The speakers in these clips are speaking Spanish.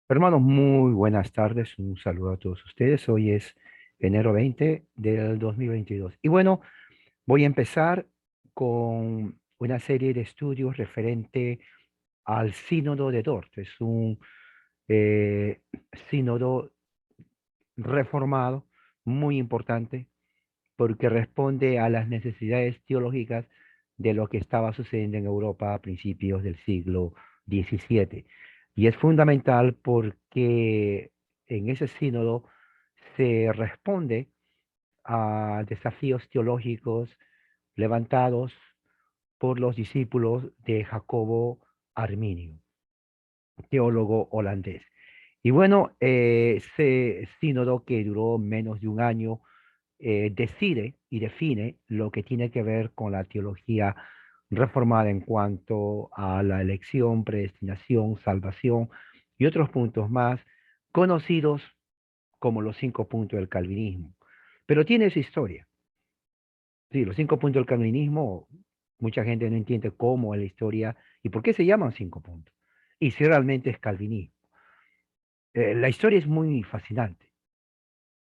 Hermanos, muy buenas tardes. Un saludo a todos ustedes. Hoy es enero 20 del 2022. Y bueno, voy a empezar con una serie de estudios referente al Sínodo de Dort. Es un eh, sínodo reformado muy importante porque responde a las necesidades teológicas de lo que estaba sucediendo en Europa a principios del siglo XVII. Y es fundamental porque en ese sínodo se responde a desafíos teológicos levantados por los discípulos de Jacobo Arminio, teólogo holandés. Y bueno, ese sínodo que duró menos de un año decide y define lo que tiene que ver con la teología reformada en cuanto a la elección, predestinación, salvación y otros puntos más conocidos como los 5 puntos del calvinismo. Pero tiene su historia. Sí, los 5 puntos del calvinismo, mucha gente no entiende cómo es la historia y por qué se llaman 5 puntos. Y si realmente es calvinismo. La historia es muy fascinante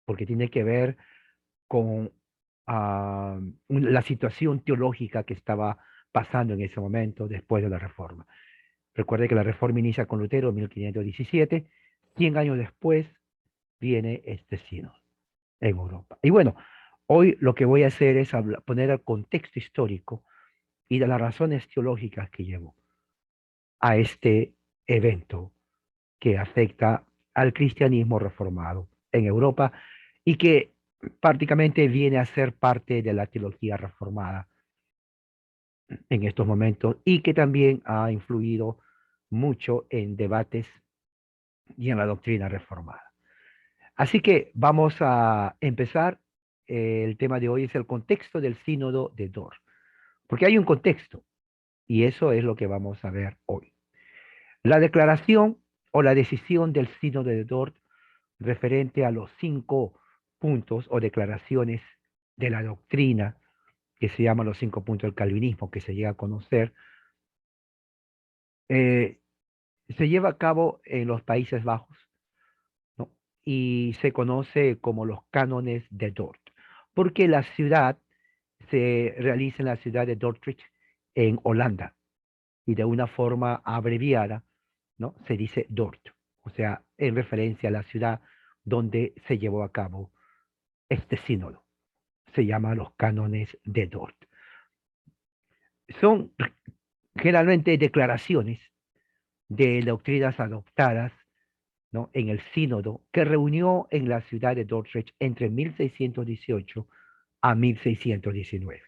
porque tiene que ver con la situación teológica que estaba pasando en ese momento después de la Reforma. Recuerde que la Reforma inicia con Lutero en 1517, 100 años después viene este sínodo en Europa. Y bueno, hoy lo que voy a hacer es poner el contexto histórico y de las razones teológicas que llevó a este evento que afecta al cristianismo reformado en Europa y que prácticamente viene a ser parte de la teología reformada en estos momentos y que también ha influido mucho en debates y en la doctrina reformada. Así que vamos a empezar. El tema de hoy es el contexto del sínodo de Dort, porque hay un contexto y eso es lo que vamos a ver hoy. La declaración o la decisión del sínodo de Dort referente a los 5 puntos o declaraciones de la doctrina que se llaman los 5 puntos del calvinismo, que se llega a conocer, eh, se lleva a cabo en los Países Bajos, ¿no? Y se conoce como los cánones de Dort, porque la ciudad se realiza en la ciudad de Dordrecht, en Holanda, y de una forma abreviada, ¿no? Se dice Dort, o sea, en referencia a la ciudad donde se llevó a cabo este sínodo. Se llama los cánones de Dort. Son generalmente declaraciones de doctrinas adoptadas, ¿no? En el sínodo que reunió en la ciudad de Dordrecht entre 1618 a 1619.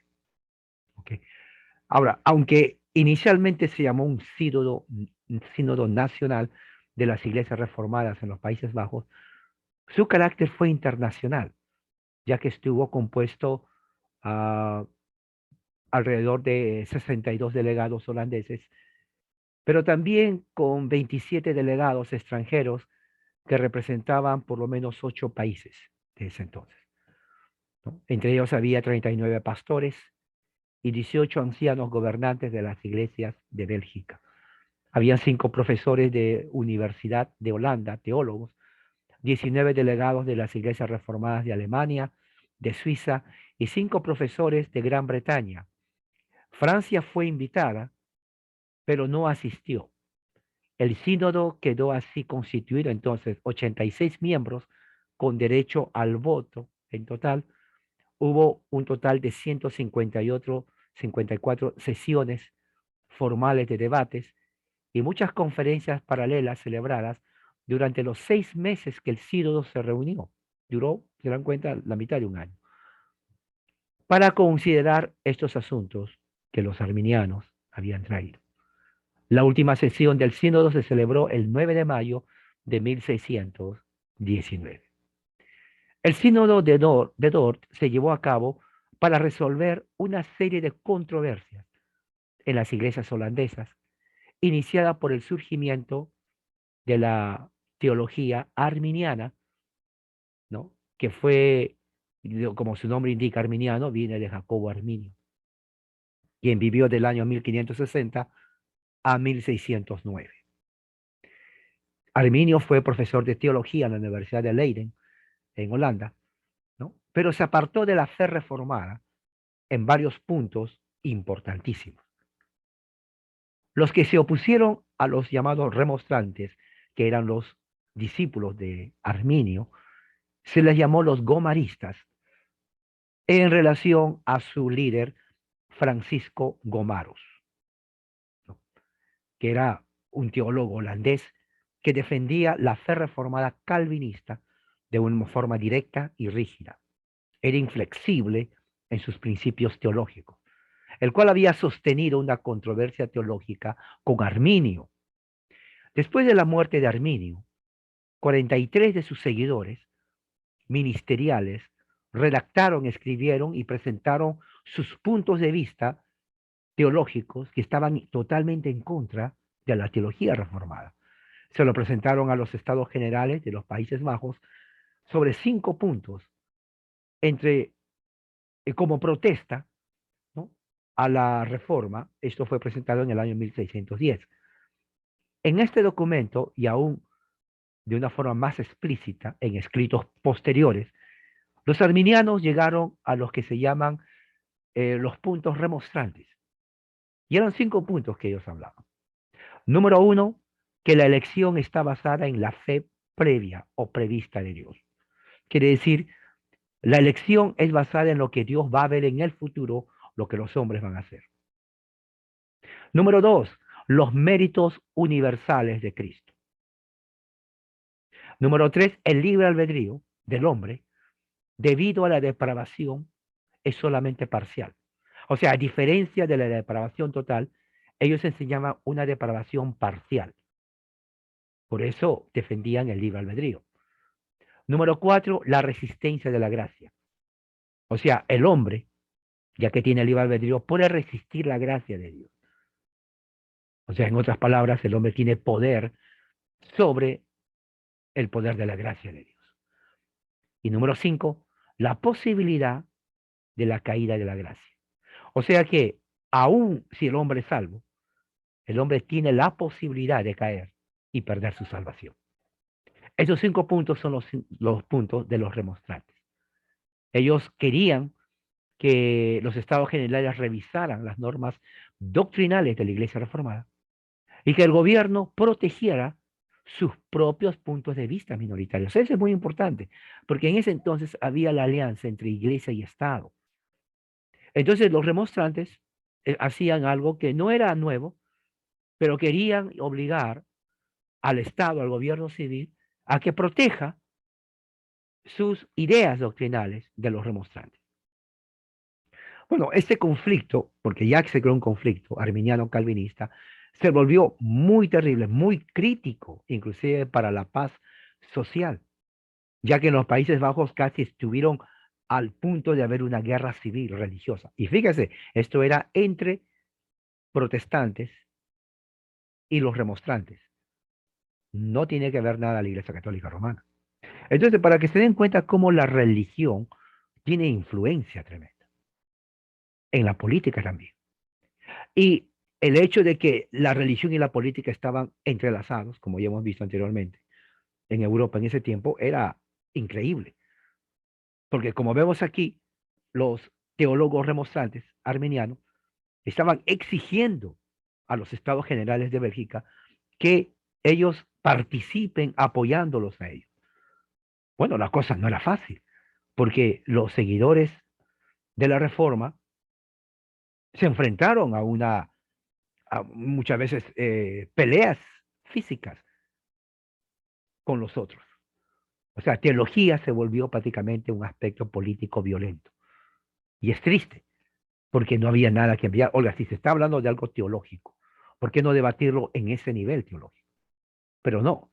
¿Okay? Ahora, aunque inicialmente se llamó un sínodo nacional de las iglesias reformadas en los Países Bajos, su carácter fue internacional, ya que estuvo compuesto uh, alrededor de 62 delegados holandeses, pero también con 27 delegados extranjeros que representaban por lo menos 8 países de ese entonces, ¿no? Entre ellos había 39 pastores y 18 ancianos gobernantes de las iglesias de Bélgica. Habían 5 profesores de universidad de Holanda, teólogos, 19 delegados de las iglesias reformadas de Alemania, de Suiza y 5 profesores de Gran Bretaña. Francia fue invitada, pero no asistió. El sínodo quedó así constituido entonces 86 miembros con derecho al voto en total. Hubo un total de 154 sesiones formales de debates y muchas conferencias paralelas celebradas durante los 6 meses que el sínodo se reunió. Duró, se dan cuenta, la mitad de un año. Para considerar estos asuntos que los arminianos habían traído. La última sesión del sínodo se celebró el 9 de mayo de 1619. El sínodo de Dort se llevó a cabo para resolver una serie de controversias en las iglesias holandesas, iniciada por el surgimiento de la teología arminiana, ¿no? Que fue, como su nombre indica, arminiano, viene de Jacobo Arminio, quien vivió del año 1560 a 1609. Arminio fue profesor de teología en la Universidad de Leiden, en Holanda, ¿no? Pero se apartó de la fe reformada en varios puntos importantísimos. Los que se opusieron a los llamados remonstrantes, que eran los discípulos de Arminio, se les llamó los gomaristas en relación a su líder Francisco Gomarus, ¿no? Que era un teólogo holandés que defendía la fe reformada calvinista de una forma directa y rígida. Era inflexible en sus principios teológicos, el cual había sostenido una controversia teológica con Arminio. Después de la muerte de Arminio, 43 de sus seguidores ministeriales redactaron, escribieron y presentaron sus puntos de vista teológicos que estaban totalmente en contra de la teología reformada. Se lo presentaron a los estados generales de los Países Bajos sobre 5 puntos entre, como protesta, ¿no?, a la reforma. Esto fue presentado en el año 1610. En este documento, y aún de una forma más explícita en escritos posteriores, los arminianos llegaron a los que se llaman los puntos remonstrantes. Y eran 5 puntos que ellos hablaban. Número 1, que la elección está basada en la fe previa o prevista de Dios. Quiere decir, la elección es basada en lo que Dios va a ver en el futuro, lo que los hombres van a hacer. Número 2, los méritos universales de Cristo. Número 3, el libre albedrío del hombre, debido a la depravación, es solamente parcial. O sea, a diferencia de la depravación total, ellos enseñaban una depravación parcial. Por eso defendían el libre albedrío. Número 4, la resistencia de la gracia. O sea, el hombre, ya que tiene el libre albedrío, puede resistir la gracia de Dios. O sea, en otras palabras, el hombre tiene poder sobre el poder de la gracia de Dios. Y número 5, la posibilidad de la caída de la gracia. O sea que, aun si el hombre es salvo, el hombre tiene la posibilidad de caer y perder su salvación. Esos 5 puntos son los puntos de los remonstrantes. Ellos querían que los estados generales revisaran las normas doctrinales de la Iglesia Reformada y que el gobierno protegiera sus propios puntos de vista minoritarios. Eso es muy importante, porque en ese entonces había la alianza entre Iglesia y Estado. Entonces los remonstrantes hacían algo que no era nuevo, pero querían obligar al Estado, al gobierno civil, a que proteja sus ideas doctrinales de los remonstrantes. Bueno, este conflicto, porque ya se creó un conflicto arminiano-calvinista, se volvió muy terrible, muy crítico, inclusive para la paz social, ya que en los Países Bajos casi estuvieron al punto de haber una guerra civil religiosa. Y fíjese, esto era entre protestantes y los remonstrantes. No tiene que ver nada la Iglesia Católica Romana. Entonces, para que se den cuenta cómo la religión tiene influencia tremenda en la política también. Y el hecho de que la religión y la política estaban entrelazados, como ya hemos visto anteriormente, en Europa en ese tiempo, era increíble. Porque como vemos aquí, los teólogos remonstrantes armenianos estaban exigiendo a los estados generales de Bélgica que ellos participen apoyándolos a ellos. Bueno, la cosa no era fácil, porque los seguidores de la reforma se enfrentaron a muchas veces peleas físicas con los otros. O sea, teología se volvió prácticamente un aspecto político violento. Y es triste, porque no había nada que enviar. Oiga, si se está hablando de algo teológico, ¿por qué no debatirlo en ese nivel teológico? Pero no,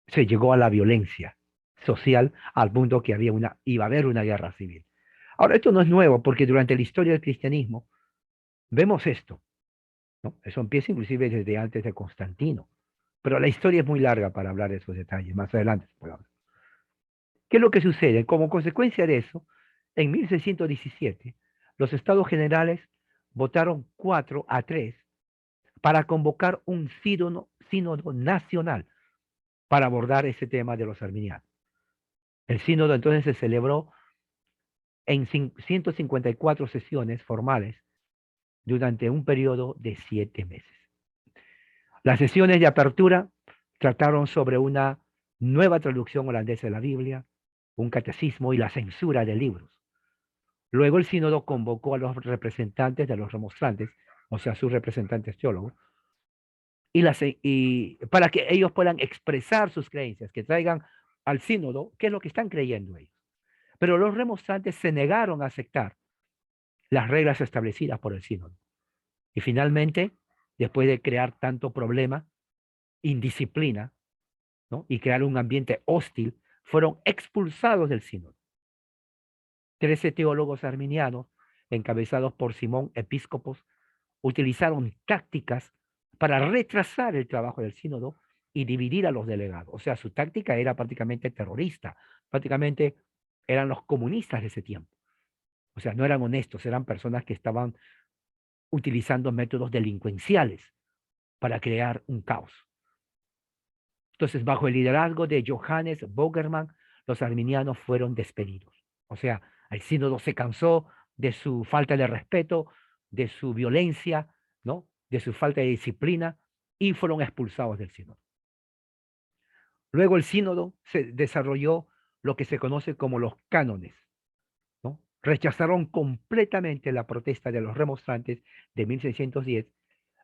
se llegó a la violencia social al punto que iba a haber una guerra civil. Ahora, esto no es nuevo, porque durante la historia del cristianismo vemos esto, ¿no? Eso empieza inclusive desde antes de Constantino. Pero la historia es muy larga para hablar de esos detalles. Más adelante se puede hablar. ¿Qué es lo que sucede? Como consecuencia de eso, en 1617, los estados generales votaron 4-3 para convocar un sínodo nacional. para abordar ese tema de los arminianos. El sínodo entonces se celebró en 154 sesiones formales durante un periodo de 7 meses. Las sesiones de apertura trataron sobre una nueva traducción holandesa de la Biblia, un catecismo y la censura de libros. Luego el sínodo convocó a los representantes de los remonstrantes, o sea, sus representantes teólogos, y para que ellos puedan expresar sus creencias, que traigan al sínodo qué es lo que están creyendo ellos. Pero los remonstrantes se negaron a aceptar las reglas establecidas por el sínodo. Y finalmente, después de crear tanto problema, indisciplina, ¿no? Y crear un ambiente hostil, fueron expulsados del sínodo. 13 teólogos arminianos, encabezados por Simón Episcopos, utilizaron tácticas para retrasar el trabajo del sínodo y dividir a los delegados. O sea, su táctica era prácticamente terrorista, prácticamente eran los comunistas de ese tiempo. O sea, no eran honestos, eran personas que estaban utilizando métodos delincuenciales para crear un caos. Entonces, bajo el liderazgo de Johannes Bogerman, los arminianos fueron despedidos. O sea, el sínodo se cansó de su falta de respeto, de su violencia, ¿no? De su falta de disciplina, y fueron expulsados del sínodo. Luego el sínodo se desarrolló lo que se conoce como los cánones, ¿no? Rechazaron completamente la protesta de los remonstrantes de 1610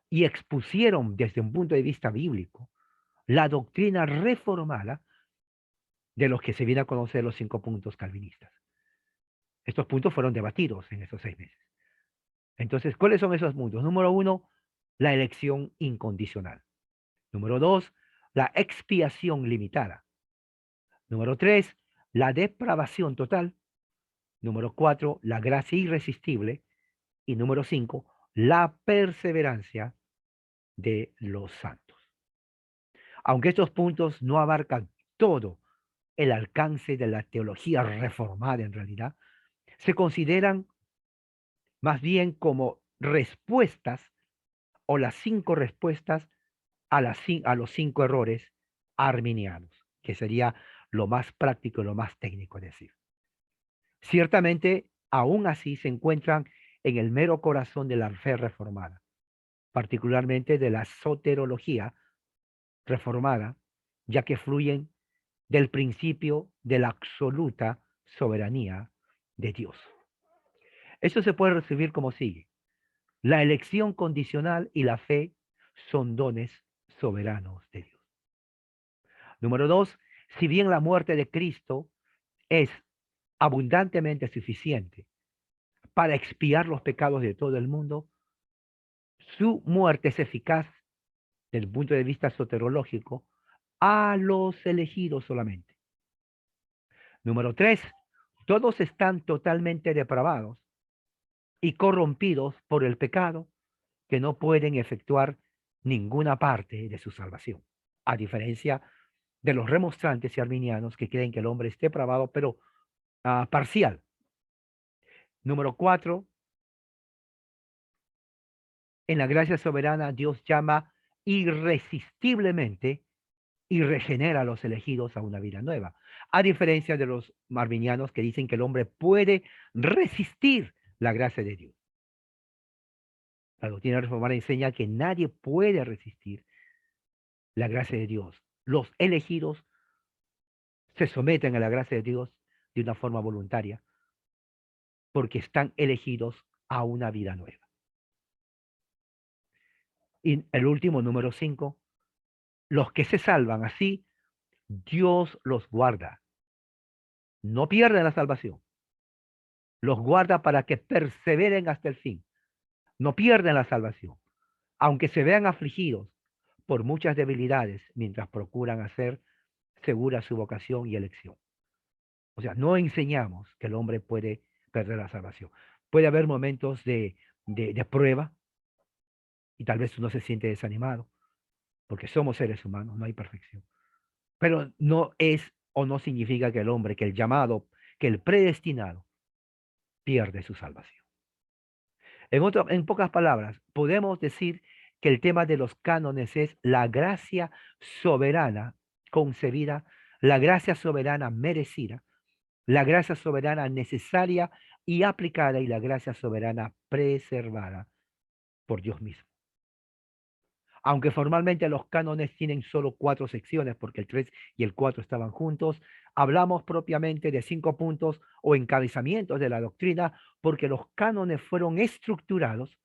y expusieron desde un punto de vista bíblico la doctrina reformada de los que se viene a conocer los 5 puntos calvinistas. Estos puntos fueron debatidos en esos 6 meses. Entonces, ¿cuáles son esos puntos? Número 1, la elección incondicional. Número 2, la expiación limitada. Número 3, la depravación total. Número 4, la gracia irresistible. Y número 5, la perseverancia de los santos. Aunque estos puntos no abarcan todo el alcance de la teología reformada en realidad, se consideran más bien como respuestas o las 5 respuestas a los 5 errores arminianos, que sería lo más práctico y lo más técnico de decir. Ciertamente, aún así se encuentran en el mero corazón de la fe reformada, particularmente de la soterología reformada, ya que fluyen del principio de la absoluta soberanía de Dios. Eso se puede recibir como sigue. La elección condicional y la fe son dones soberanos de Dios. Número 2, si bien la muerte de Cristo es abundantemente suficiente para expiar los pecados de todo el mundo, su muerte es eficaz desde el punto de vista soterológico a los elegidos solamente. Número 3, todos están totalmente depravados y corrompidos por el pecado que no pueden efectuar ninguna parte de su salvación, a diferencia de los remonstrantes y arminianos que creen que el hombre esté depravado, pero parcial. Número 4, en la gracia soberana Dios llama irresistiblemente y regenera a los elegidos a una vida nueva, a diferencia de los arminianos que dicen que el hombre puede resistir la gracia de Dios. La doctrina reformada enseña que nadie puede resistir la gracia de Dios. Los elegidos se someten a la gracia de Dios de una forma voluntaria porque están elegidos a una vida nueva. Y el último, número 5, los que se salvan así, Dios los guarda. No pierden la salvación. Los guarda para que perseveren hasta el fin. No pierden la salvación. Aunque se vean afligidos por muchas debilidades mientras procuran hacer segura su vocación y elección. O sea, no enseñamos que el hombre puede perder la salvación. Puede haber momentos de prueba y tal vez uno se siente desanimado porque somos seres humanos, no hay perfección. Pero no es o no significa que el hombre, que el llamado, que el predestinado pierde su salvación. En pocas palabras, podemos decir que el tema de los cánones es la gracia soberana concebida, la gracia soberana merecida, la gracia soberana necesaria y aplicada y la gracia soberana preservada por Dios mismo. Aunque formalmente los cánones tienen solo 4 secciones, porque el 3 y el 4 estaban juntos, hablamos propiamente de 5 puntos o encabezamientos de la doctrina, porque los cánones fueron estructurados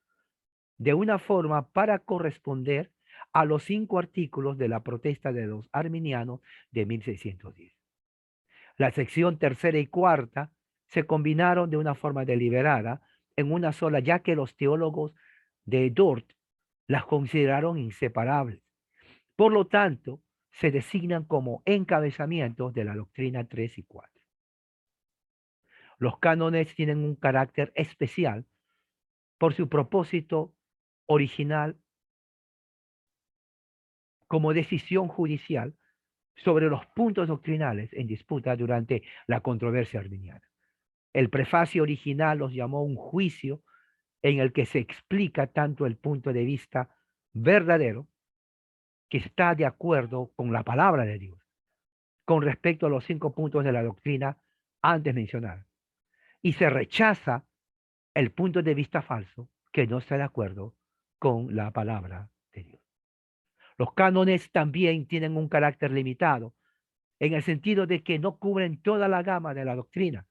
de una forma para corresponder a los 5 artículos de la protesta de los arminianos de 1610. La sección tercera y cuarta se combinaron de una forma deliberada en una sola, ya que los teólogos de Dort las consideraron inseparables. Por lo tanto, se designan como encabezamientos de la doctrina 3 y 4. Los cánones tienen un carácter especial por su propósito original como decisión judicial sobre los puntos doctrinales en disputa durante la controversia arminiana. El prefacio original los llamó un juicio en el que se explica tanto el punto de vista verdadero, que está de acuerdo con la palabra de Dios, con respecto a los 5 puntos de la doctrina antes mencionados, y se rechaza el punto de vista falso que no está de acuerdo con la palabra de Dios. Los cánones también tienen un carácter limitado, en el sentido de que no cubren toda la gama de la doctrina,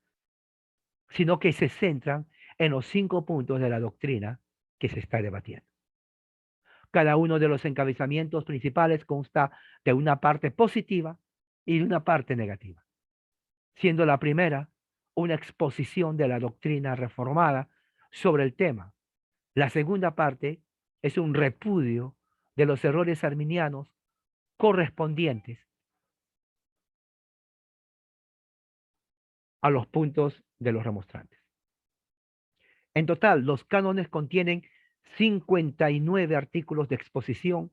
sino que se centran en los 5 puntos de la doctrina que se está debatiendo. Cada uno de los encabezamientos principales consta de una parte positiva y de una parte negativa, siendo la primera una exposición de la doctrina reformada sobre el tema. La segunda parte es un repudio de los errores arminianos correspondientes a los puntos de los remonstrantes. En total, los cánones contienen 59 artículos de exposición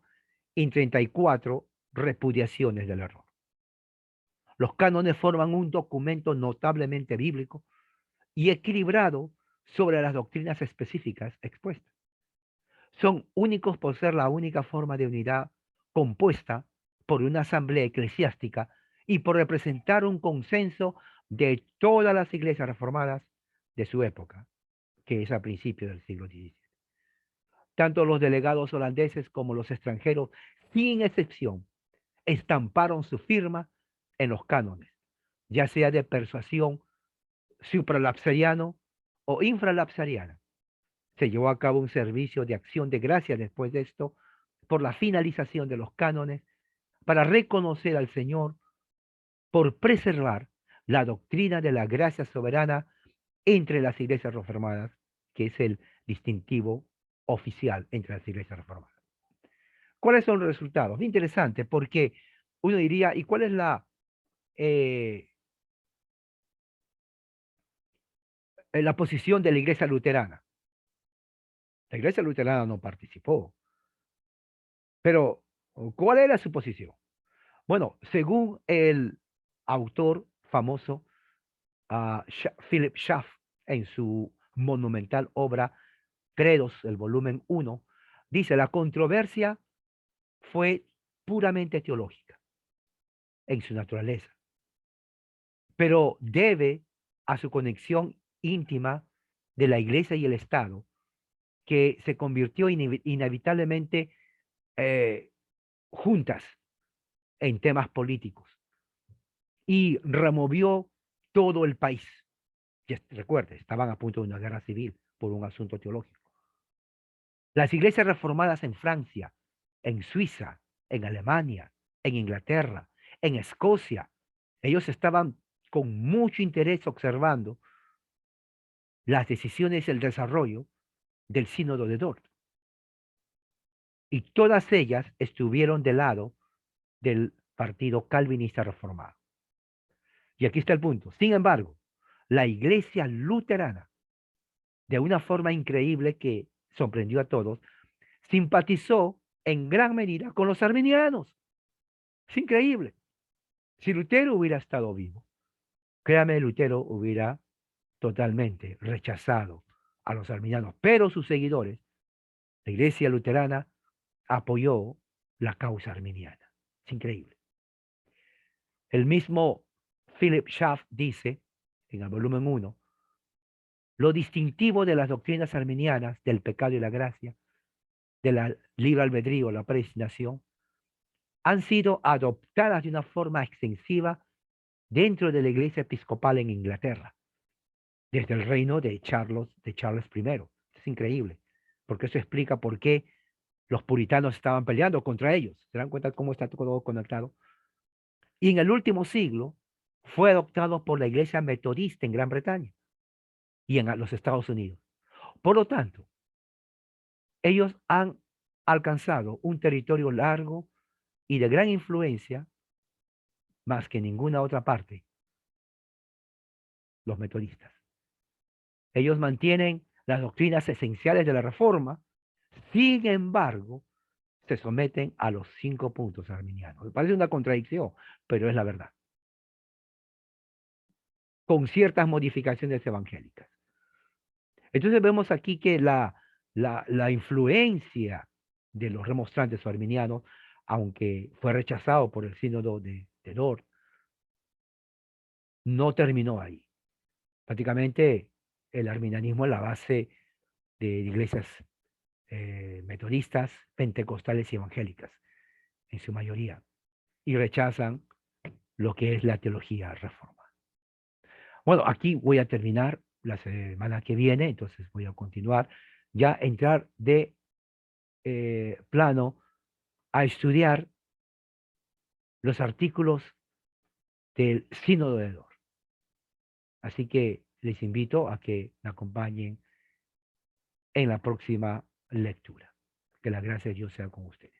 y 34 repudiaciones del error. Los cánones forman un documento notablemente bíblico y equilibrado sobre las doctrinas específicas expuestas. Son únicos por ser la única forma de unidad compuesta por una asamblea eclesiástica y por representar un consenso de todas las iglesias reformadas de su época, que es a principios del siglo XVII. Tanto los delegados holandeses como los extranjeros, sin excepción, estamparon su firma en los cánones, ya sea de persuasión supralapsariano o infralapsariana. Se llevó a cabo un servicio de acción de gracia después de esto por la finalización de los cánones para reconocer al Señor por preservar la doctrina de la gracia soberana entre las iglesias reformadas, que es el distintivo oficial entre las iglesias reformadas. ¿Cuáles son los resultados? Interesante, porque uno diría, ¿y cuál es eh, la posición de la iglesia luterana? La iglesia luterana no participó, pero ¿cuál era su posición? Bueno, según el autor famoso Philip Schaff, en su monumental obra Credos, el volumen 1, dice, la controversia fue puramente teológica en su naturaleza, pero debe a su conexión íntima de la iglesia y el Estado, que se convirtió inevitablemente eh, juntas en temas políticos y removió todo el país. Recuerde, estaban a punto de una guerra civil por un asunto teológico. Las iglesias reformadas en Francia, en Suiza, en Alemania, en Inglaterra, en Escocia, ellos estaban con mucho interés observando las decisiones y el desarrollo del sínodo de Dort. Y todas ellas estuvieron del lado del partido calvinista reformado. Y aquí está el punto. Sin embargo, la iglesia luterana, de una forma increíble que sorprendió a todos, simpatizó en gran medida con los arminianos. Es increíble. Si Lutero hubiera estado vivo, créame, Lutero hubiera totalmente rechazado a los arminianos, pero sus seguidores, la iglesia luterana, apoyó la causa arminiana. Es increíble. El mismo Philip Schaff dice, en el volumen 1, lo distintivo de las doctrinas arminianas del pecado y la gracia, de la libre albedrío, la predestinación, han sido adoptadas de una forma extensiva dentro de la Iglesia Episcopal en Inglaterra, desde el reino de Charles I. Es increíble, porque eso explica por qué los puritanos estaban peleando contra ellos. ¿Se dan cuenta cómo está todo conectado? Y en el último siglo fue adoptado por la Iglesia Metodista en Gran Bretaña y en los Estados Unidos. Por lo tanto, ellos han alcanzado un territorio largo y de gran influencia más que ninguna otra parte, los metodistas. Ellos mantienen las doctrinas esenciales de la Reforma, sin embargo, se someten a los 5 puntos arminianos. Me parece una contradicción, pero es la verdad, con ciertas modificaciones evangélicas. Entonces vemos aquí que la influencia de los remonstrantes o arminianos, aunque fue rechazado por el sínodo de Dort, no terminó ahí. Prácticamente el arminianismo es la base de iglesias metodistas, pentecostales y evangélicas, en su mayoría, y rechazan lo que es la teología reforma. Bueno, aquí voy a terminar la semana que viene, entonces voy a continuar, ya entrar de plano a estudiar los artículos del Sínodo de Dort. Así que les invito a que me acompañen en la próxima lectura. Que la gracia de Dios sea con ustedes.